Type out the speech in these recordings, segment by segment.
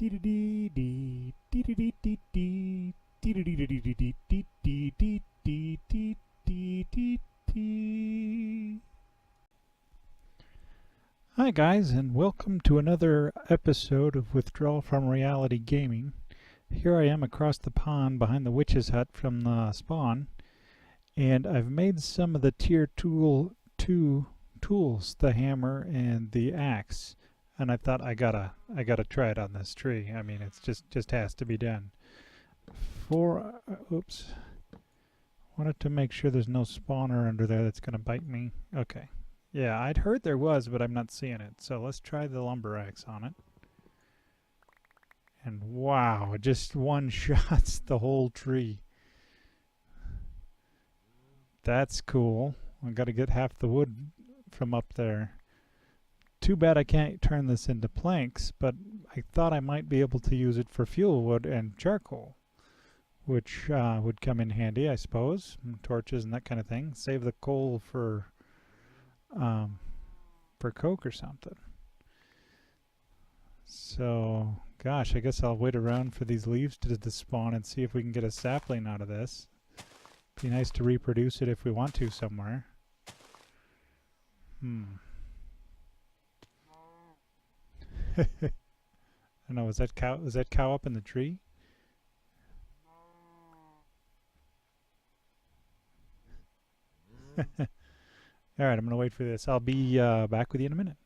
Hi guys, and welcome to another episode of Withdrawal from Reality Gaming. Here I am across the pond behind the witch's hut from the spawn, and I've made some of the tier 2 tools, the hammer and the axe, and I thought I gotta try it on this tree. I mean, it's just has to be done. Wanted to make sure there's no spawner under there that's gonna bite me. Okay. Yeah, I'd heard there was, but I'm not seeing it. So let's try the lumber axe on it. And wow, it just one-shots the whole tree. That's cool. I've got to get half the wood from up there. Too bad I can't turn this into planks, but I thought I might be able to use it for fuel wood and charcoal, which would come in handy, I suppose. And torches and that kind of thing. Save the coal for coke or something. So, gosh, I guess I'll wait around for these leaves to spawn and see if we can get a sapling out of this. Be nice to reproduce it if we want to somewhere. I don't know, was that cow up in the tree? Alright, I'm going to wait for this. I'll be back with you in a minute.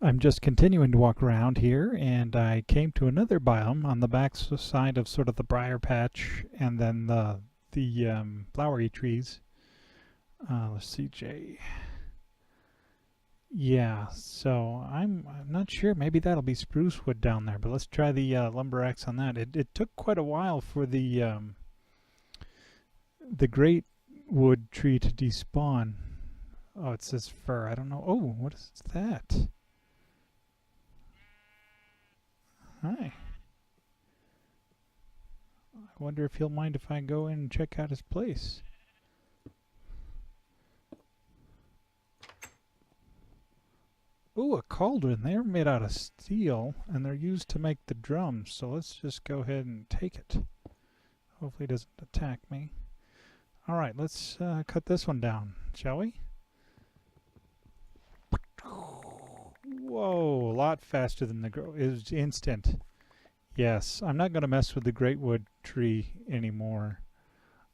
I'm just continuing to walk around here, and I came to another biome on the back side of sort of the briar patch, and then the flowery trees. Let's see, Jay. Yeah, so I'm not sure. Maybe that'll be spruce wood down there, but let's try the lumber axe on that. It took quite a while for the great wood tree to despawn. Oh, it says fur. I don't know. Oh, what is that? Hi. I wonder if he'll mind if I go in and check out his place. Ooh, a cauldron. They're made out of steel, and they're used to make the drums. So let's just go ahead and take it. Hopefully it doesn't attack me. Alright, let's cut this one down, shall we? Whoa, a lot faster than the it was instant. Yes, I'm not going to mess with the great wood tree anymore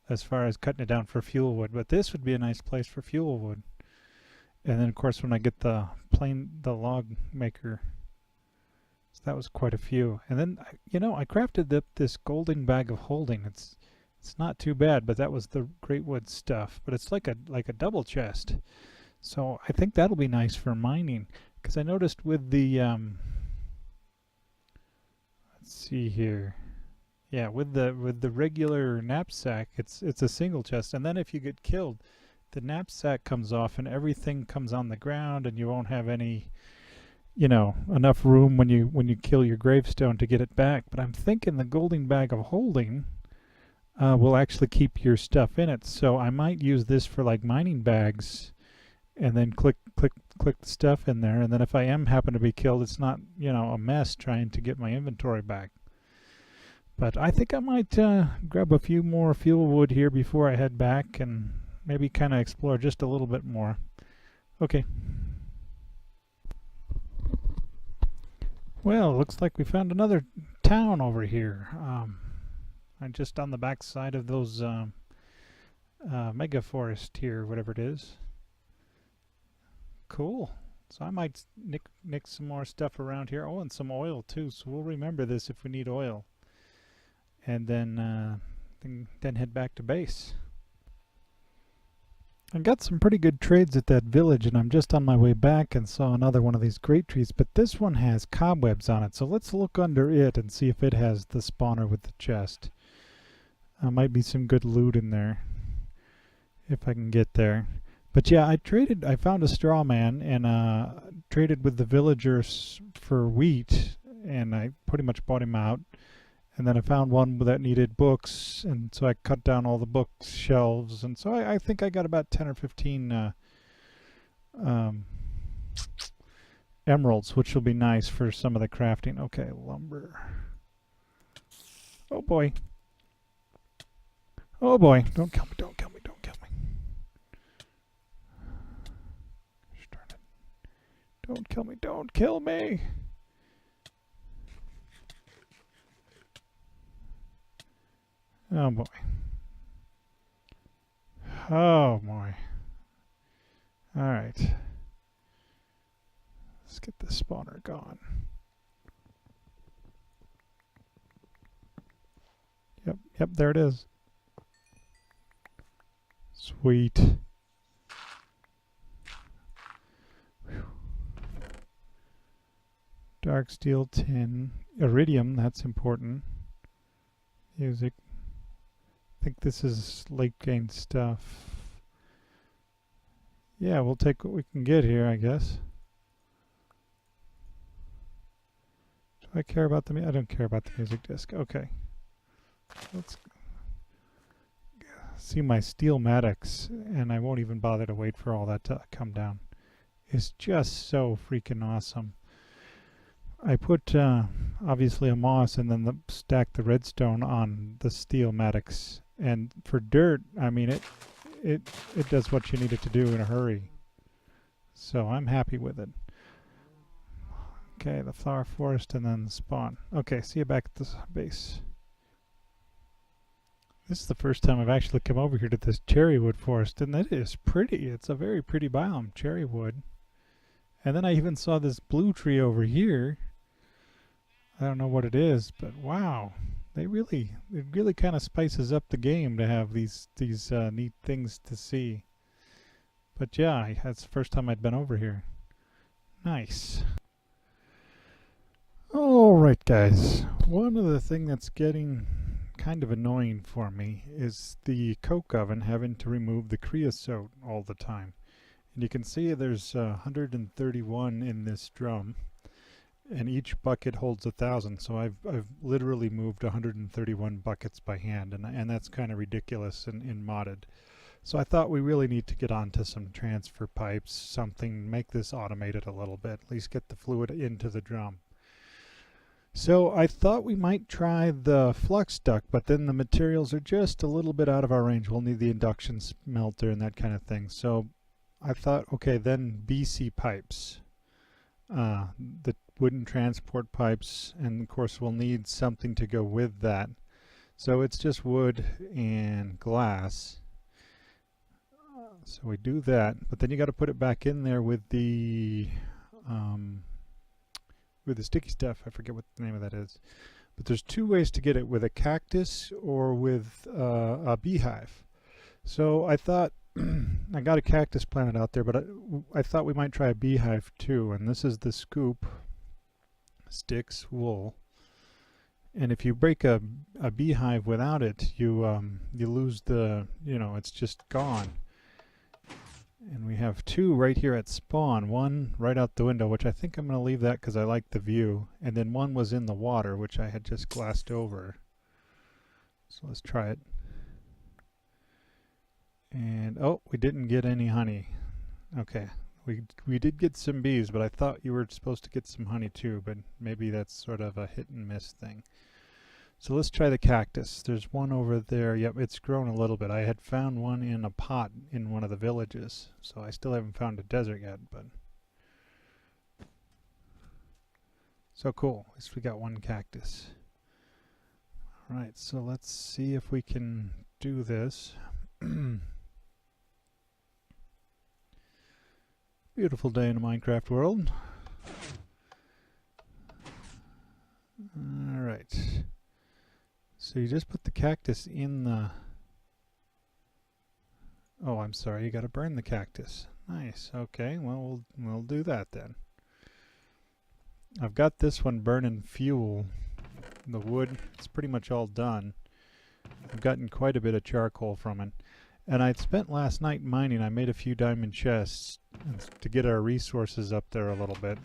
as far as cutting it down for fuel wood, but this would be a nice place for fuel wood. And then of course when I get the log maker, so that was quite a few. And then, you know, I crafted this golden bag of holding. It's not too bad, but that was the great wood stuff. But it's like a double chest. So I think that'll be nice for mining. Because I noticed with the let's see here. Yeah, with the regular knapsack, it's a single chest, and then if you get killed, the knapsack comes off and everything comes on the ground, and you won't have any, you know, enough room when you kill your gravestone to get it back. But I'm thinking the golden bag of holding will actually keep your stuff in it. So I might use this for like mining bags, and then click the stuff in there, and then if I happen to be killed, it's not, you know, a mess trying to get my inventory back. But I think I might grab a few more fuel wood here before I head back, and maybe kind of explore just a little bit more. Okay. Well, looks like we found another town over here. I'm just on the back side of those mega forest here, whatever it is. Cool. So I might nick some more stuff around here. Oh, and some oil too. So we'll remember this if we need oil. And then head back to base. I got some pretty good trades at that village, and I'm just on my way back and saw another one of these great trees. But this one has cobwebs on it. So let's look under it and see if it has the spawner with the chest. Might be some good loot in there if I can get there. But yeah, I found a straw man and traded with the villagers for wheat, and I pretty much bought him out. And then I found one that needed books, and so I cut down all the bookshelves, and so I think I got about 10 or 15 emeralds, which will be nice for some of the crafting. Okay, lumber. Oh boy. Oh boy. Don't kill me, don't kill me, don't kill me. Gosh darn it. Don't kill me, don't kill me. Oh boy. Oh boy. Alright. Let's get the spawner gone. Yep, there it is. Sweet. Whew. Dark steel, tin, iridium, that's important. Music. I think this is late game stuff. Yeah, we'll take what we can get here, I guess. Do I care about the I don't care about the music disc. Okay. Let's see my steel Maddox, and I won't even bother to wait for all that to come down. It's just so freaking awesome. I put obviously a moss and then stack the redstone on the steel Maddox, and for dirt, I mean it does what you need it to do in a hurry. So I'm happy with it. Okay, the flower forest and then the spawn. Okay, see you back at the base. This is the first time I've actually come over here to this cherrywood forest, and it is pretty. It's a very pretty biome, cherrywood. And then I even saw this blue tree over here. I don't know what it is, but wow. It really kind of spices up the game to have these neat things to see. But yeah, that's the first time I'd been over here. Nice. Alright guys, one of the things that's getting kind of annoying for me is the coke oven having to remove the creosote all the time. And you can see there's 131 in this drum, and each bucket holds 1,000, so I've literally moved 131 buckets by hand, and that's kind of ridiculous in modded. So I thought we really need to get onto some transfer pipes, something, make this automated a little bit, at least get the fluid into the drum. So I thought we might try the flux duct, but then the materials are just a little bit out of our range. We'll need the induction smelter and that kind of thing. So I thought, okay, then BC pipes, the wooden transport pipes, and of course we'll need something to go with that. So it's just wood and glass. So we do that, but then you got to put it back in there with the sticky stuff. I forget what the name of that is. But there's two ways to get it, with a cactus or with a beehive. So I thought, I got a cactus planted out there, but I thought we might try a beehive too. And this is the scoop, sticks, wool. And if you break a beehive without it, you lose the, it's just gone. And we have two right here at spawn, one right out the window, which I think I'm going to leave that because I like the view, and then one was in the water, which I had just glassed over. So let's try it. And oh, we didn't get any honey. Okay, we did get some bees, but I thought you were supposed to get some honey too, but maybe that's sort of a hit and miss thing. So let's try the cactus. There's one over there. Yep, it's grown a little bit. I had found one in a pot in one of the villages, so I still haven't found a desert yet, but so cool. At least we got one cactus. Alright, so let's see if we can do this. Beautiful day in a Minecraft world. Alright. So you just put the cactus in the... Oh, I'm sorry, you gotta burn the cactus. Nice, okay, well, we'll do that then. I've got this one burning fuel. The wood, it's pretty much all done. I've gotten quite a bit of charcoal from it. And I'd spent last night mining. I made a few diamond chests to get our resources up there a little bit.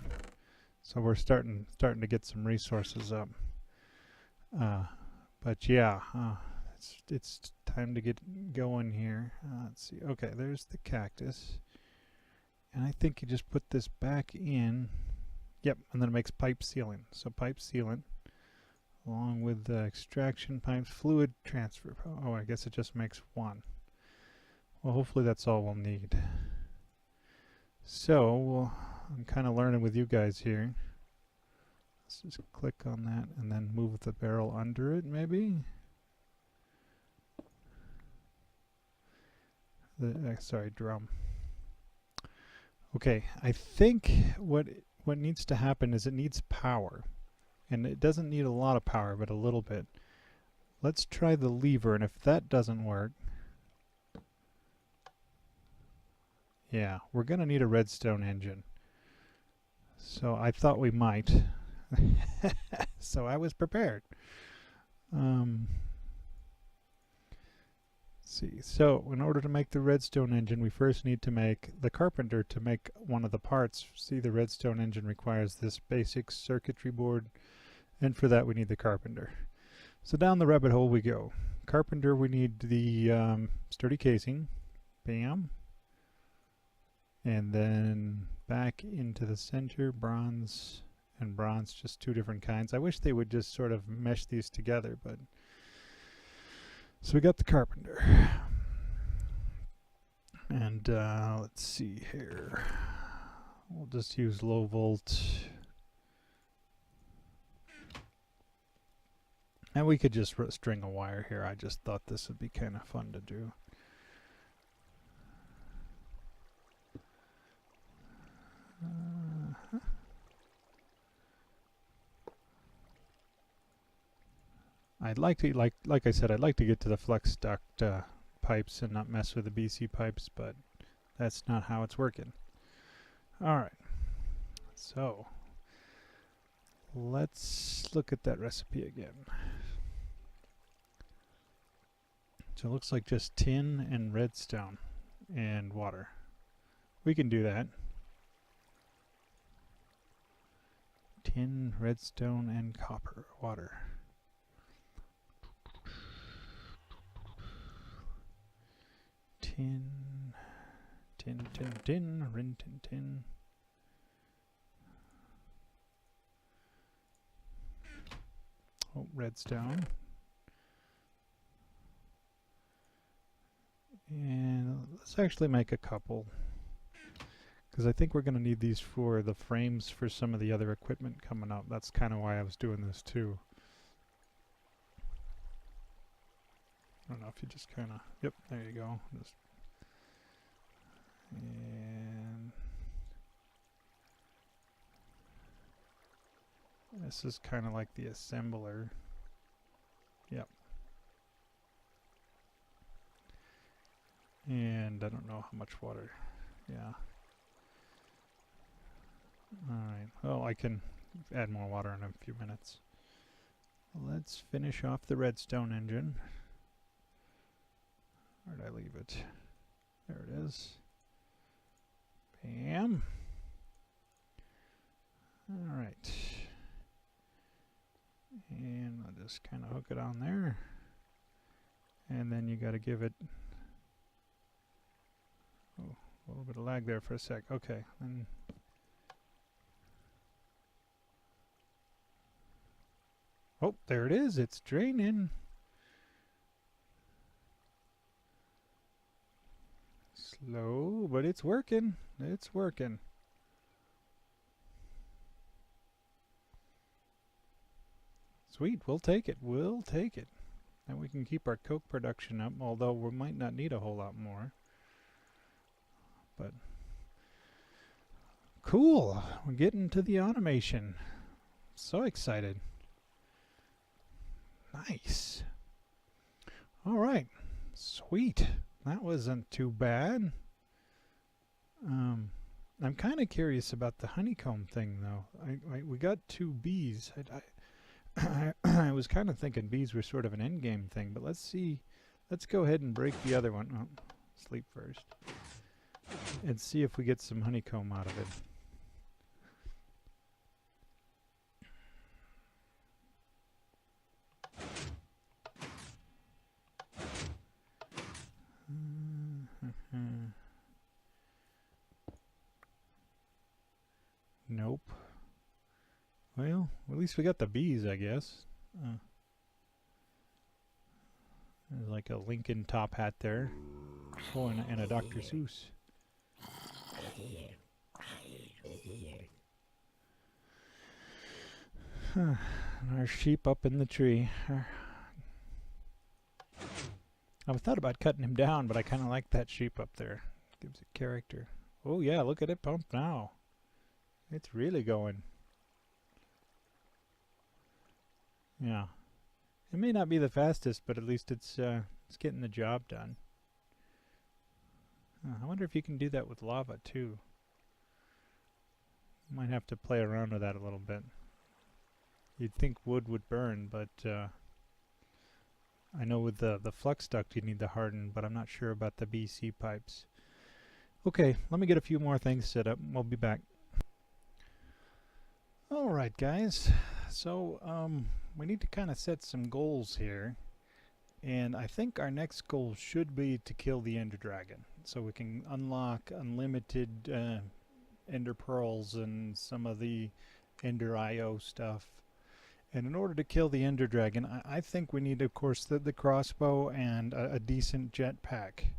So we're starting to get some resources up. But yeah, it's time to get going here. Let's see. Okay, there's the cactus. And I think you just put this back in. Yep, and then it makes pipe sealant. So pipe sealant, along with the extraction pipes, fluid transfer. Oh, I guess it just makes one. Well, hopefully that's all we'll need. So, I'm kind of learning with you guys here. Let's just click on that and then move the barrel under it, maybe? Sorry, drum. Okay, I think what needs to happen is it needs power. And it doesn't need a lot of power, but a little bit. Let's try the lever, and if that doesn't work, yeah, we're going to need a redstone engine. So I thought we might. So I was prepared. Let's see. So in order to make the redstone engine, we first need to make the carpenter to make one of the parts. See, the redstone engine requires this basic circuitry board, and for that we need the carpenter. So down the rabbit hole we go. Carpenter, we need the sturdy casing. Bam. And then back into the center, bronze and bronze, just two different kinds. I wish they would just sort of mesh these together, but so we got the carpenter. And let's see here. We'll just use low volt. And we could just string a wire here. I just thought this would be kind of fun to do. I'd like to, like I said, I'd like to get to the flex duct pipes and not mess with the BC pipes, but that's not how it's working. Alright, so let's look at that recipe again. So it looks like just tin and redstone and water. We can do that. Tin, redstone, and copper, water. Tin, tin, tin, tin, rin, tin, tin. Oh, redstone. And let's actually make a couple, because I think we're going to need these for the frames for some of the other equipment coming up. That's kind of why I was doing this too. I don't know if you just kind of, yep, there you go. Just, and this is kind of like the assembler. Yep. And I don't know how much water. Yeah. Alright, well, I can add more water in a few minutes. Let's finish off the redstone engine. Where'd I leave it? There it is. Bam. Alright. And I'll just kind of hook it on there. And then you got to give it... Oh, a little bit of lag there for a sec. Okay. Then oh, there it is. It's draining. Slow, but it's working. It's working. Sweet, we'll take it. We'll take it. And we can keep our coke production up, although we might not need a whole lot more. But cool. We're getting to the automation. So excited. Nice. All right. Sweet. That wasn't too bad. I'm kind of curious about the honeycomb thing, though. We got 2 bees. I was kind of thinking bees were sort of an endgame thing, but let's see. Let's go ahead and break the other one. Oh, sleep first. And see if we get some honeycomb out of it. Nope. Well, at least we got the bees, I guess. There's like a Lincoln top hat there. Oh, and a Dr. Seuss. Our sheep up in the tree. I thought about cutting him down, but I kind of like that sheep up there. Gives it character. Oh yeah, look at it pump now. It's really going. Yeah. It may not be the fastest, but at least it's getting the job done. I wonder if you can do that with lava too. Might have to play around with that a little bit. You'd think wood would burn, but I know with the flux duct you need to harden, but I'm not sure about the BC pipes. Okay, let me get a few more things set up and we'll be back. Alright guys, so we need to kind of set some goals here, and I think our next goal should be to kill the Ender Dragon, so we can unlock unlimited Ender Pearls and some of the Ender IO stuff. And in order to kill the Ender Dragon, I think we need, of course, the crossbow and a decent jetpack.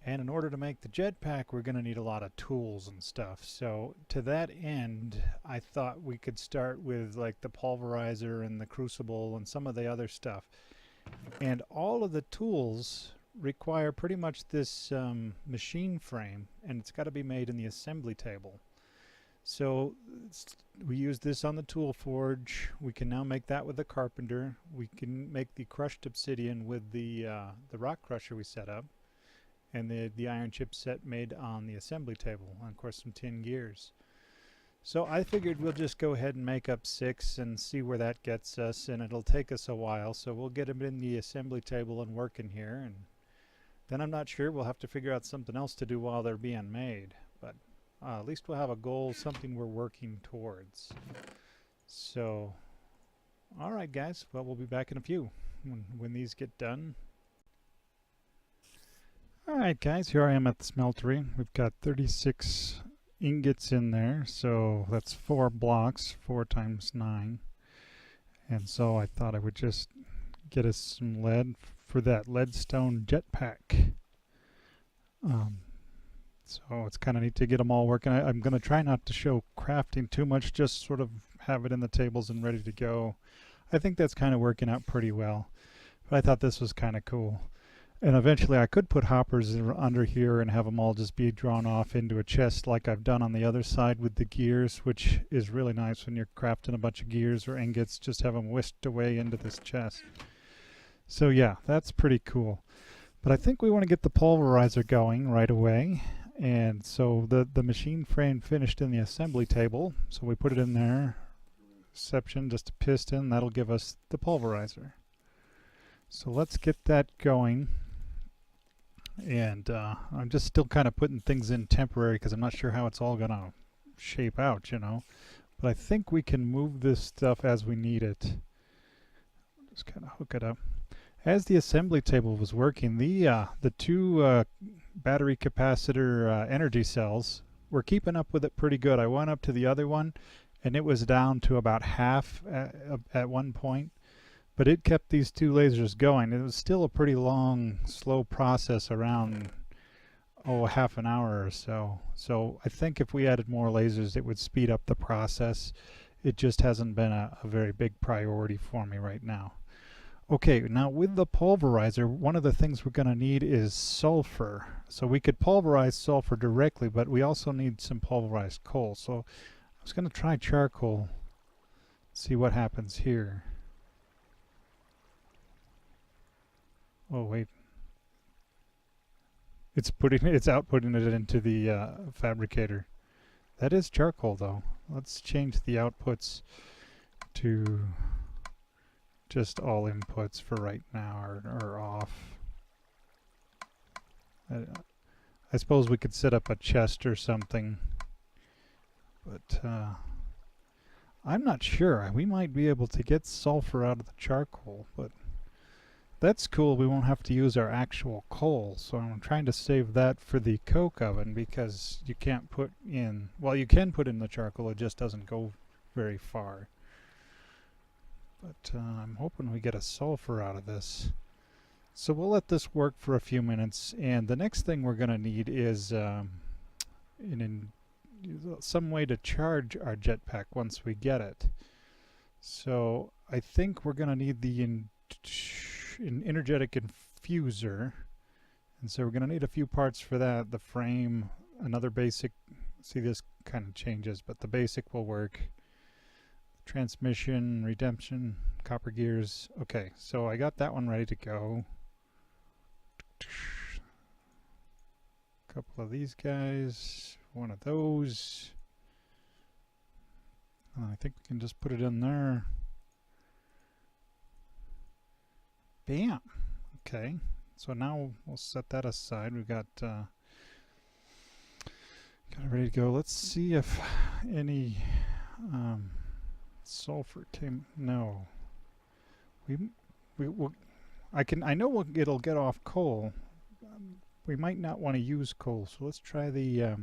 And in order to make the jetpack, we're going to need a lot of tools and stuff. So to that end, I thought we could start with like the pulverizer and the crucible and some of the other stuff. And all of the tools require pretty much this machine frame, and it's got to be made in the assembly table. So we use this on the tool forge. We can now make that with the carpenter. We can make the crushed obsidian with the rock crusher we set up, and the iron chip set made on the assembly table, and of course some tin gears. So I figured we'll just go ahead and make up 6 and see where that gets us, and it'll take us a while, so we'll get them in the assembly table and working here, and then I'm not sure, we'll have to figure out something else to do while they're being made, but at least we'll have a goal, something we're working towards. So alright guys, well, we'll be back in a few when these get done. Alright guys, here I am at the smeltery. We've got 36 ingots in there, so that's 4 blocks, 4 times 9. And so I thought I would just get us some lead for that Leadstone jetpack. So it's kind of neat to get them all working. I'm going to try not to show crafting too much, just sort of have it in the tables and ready to go. I think that's kind of working out pretty well. But I thought this was kind of cool. And eventually I could put hoppers under here and have them all just be drawn off into a chest like I've done on the other side with the gears, which is really nice when you're crafting a bunch of gears or ingots, just have them whisked away into this chest. So yeah, that's pretty cool. But I think we want to get the pulverizer going right away. And so the machine frame finished in the assembly table, so we put it in there. Exception, just a piston, that'll give us the pulverizer. So let's get that going. And I'm just still kind of putting things in temporary because I'm not sure how it's all gonna shape out, you know. But I think we can move this stuff as we need it. Just kind of hook it up. As the assembly table was working, the 2 battery capacitor energy cells were keeping up with it pretty good. I went up to the other one and it was down to about half at one point. But it kept these 2 lasers going. It was still a pretty long, slow process, around, half an hour or so. So I think if we added more lasers, it would speed up the process. It just hasn't been a very big priority for me right now. Okay, now with the pulverizer, one of the things we're going to need is sulfur. So we could pulverize sulfur directly, but we also need some pulverized coal. So I was going to try charcoal, see what happens here. Oh wait, it's outputting it into the fabricator. That is charcoal though. Let's change the outputs to just all inputs for right now, or off. I suppose we could set up a chest or something, but I'm not sure. We might be able to get sulfur out of the charcoal, but that's cool. We won't have to use our actual coal, so I'm trying to save that for the coke oven, because you can't put in, well, you can put in the charcoal, it just doesn't go very far. I'm hoping we get a sulfur out of this. So we'll let this work for a few minutes, and the next thing we're going to need is some way to charge our jetpack once we get it. So I think we're going to need the an energetic infuser, and so we're going to need a few parts for that. The frame, another basic, see this kind of changes, but the basic will work. Transmission, redemption, copper gears. Okay, so I got that one ready to go. A couple of these guys, one of those. I think we can just put it in there. Bam! Okay, so now we'll set that aside. We've got it ready to go. Let's see if any sulfur came. No. I know it'll get off coal. We might not want to use coal, so let's try the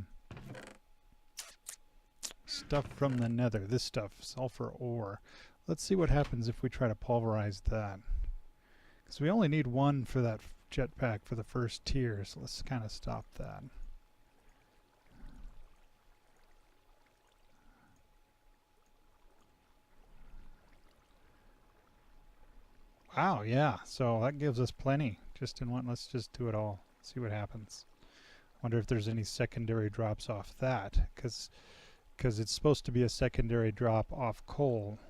stuff from the nether. This stuff, sulfur ore. Let's see what happens if we try to pulverize that. Because we only need one for that jetpack for the first tier, so let's kind of stop that. Wow, yeah, so that gives us plenty. Just in one, let's just do it all. See what happens. Wonder if there's any secondary drops off that, because it's supposed to be a secondary drop off coal.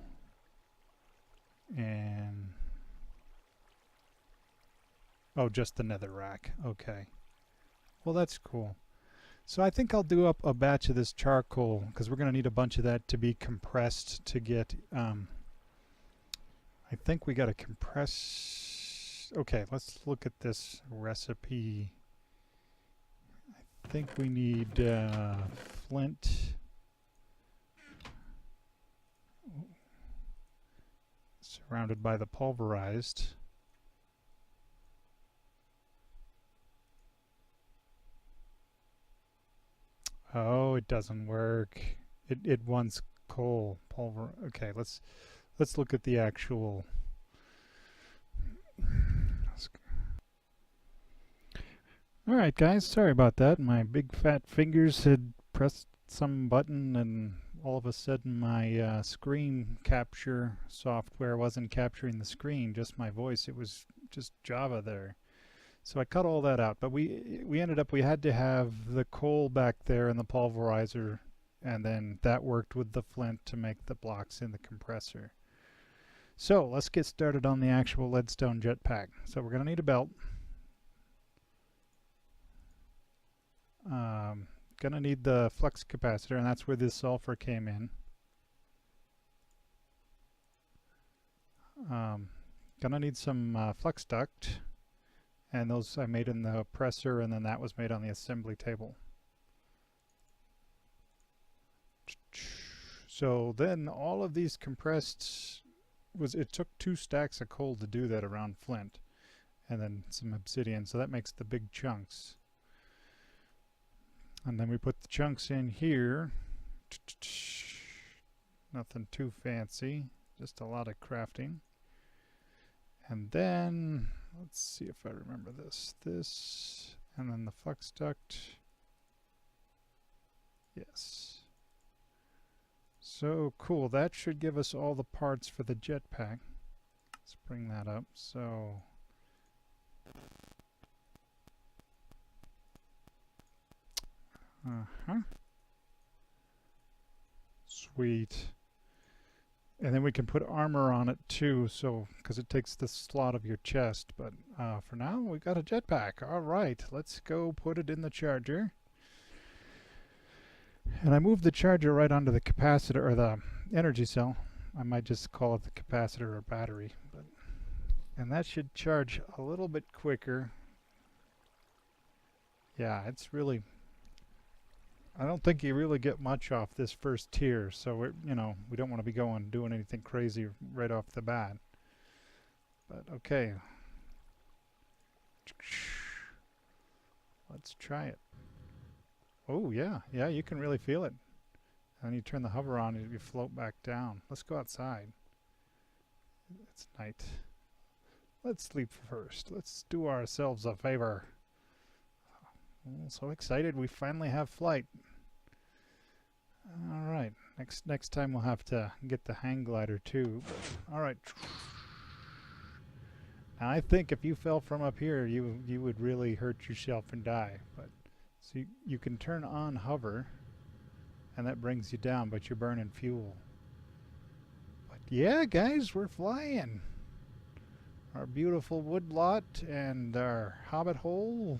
And oh, just the nether rack. Okay. Well, that's cool. So I think I'll do up a batch of this charcoal, because we're going to need a bunch of that to be compressed to get I think we got to compress. Okay, let's look at this recipe. I think we need flint. Surrounded by the pulverized. Oh, it doesn't work. It wants coal pulver. Okay, let's look at the actual. Alright guys, sorry about that. My big fat fingers had pressed some button and all of a sudden my screen capture software wasn't capturing the screen, just my voice. It was just Java there. So I cut all that out, but we ended up, we had to have the coal back there in the pulverizer, and then that worked with the flint to make the blocks in the compressor. So let's get started on the actual Leadstone jetpack. So we're going to need a belt. Going to need the flux capacitor, and that's where this sulfur came in. Going to need some flux duct, and those I made in the presser, and then that was made on the assembly table. So then all of these compressed it took 2 stacks of coal to do that around flint, and then some obsidian, so that makes the big chunks. And then we put the chunks in here. Nothing too fancy, just a lot of crafting. And then let's see if I remember this, and then the flux duct. Yes. So cool, that should give us all the parts for the jetpack. Let's bring that up. So sweet. And then we can put armor on it too, so because it takes the slot of your chest. But for now, we got a jetpack. All right, let's go put it in the charger. And I moved the charger right onto the capacitor, or the energy cell. I might just call it the capacitor or battery. And that should charge a little bit quicker. Yeah, it's really, I don't think you really get much off this first tier, so we don't want to be doing anything crazy right off the bat. But okay. Let's try it. Oh yeah, you can really feel it. And then you turn the hover on and you float back down. Let's go outside. It's night. Let's sleep first. Let's do ourselves a favor. Oh, so excited we finally have flight. Alright, next time we'll have to get the hang glider too. Alright. Now I think if you fell from up here you would really hurt yourself and die. But so you can turn on hover and that brings you down, but you're burning fuel. But yeah guys, we're flying. Our beautiful wood lot and our hobbit hole.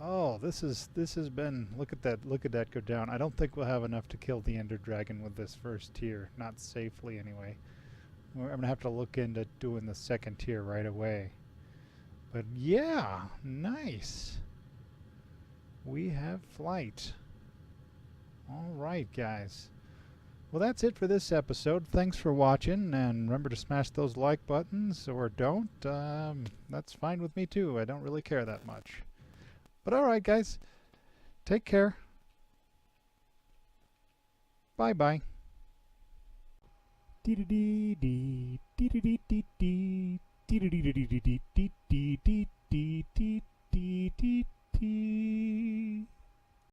Oh, this has been, look at that go down. I don't think we'll have enough to kill the Ender Dragon with this first tier, not safely anyway. I'm gonna have to look into doing the second tier right away. But yeah, nice. We have flight. All right, guys. Well, that's it for this episode. Thanks for watching, and remember to smash those like buttons, or don't. That's fine with me too. I don't really care that much. But alright guys, take care. Bye bye. Dee dee dee dee dee dee dee dee dee dee dee dee dee dee dee.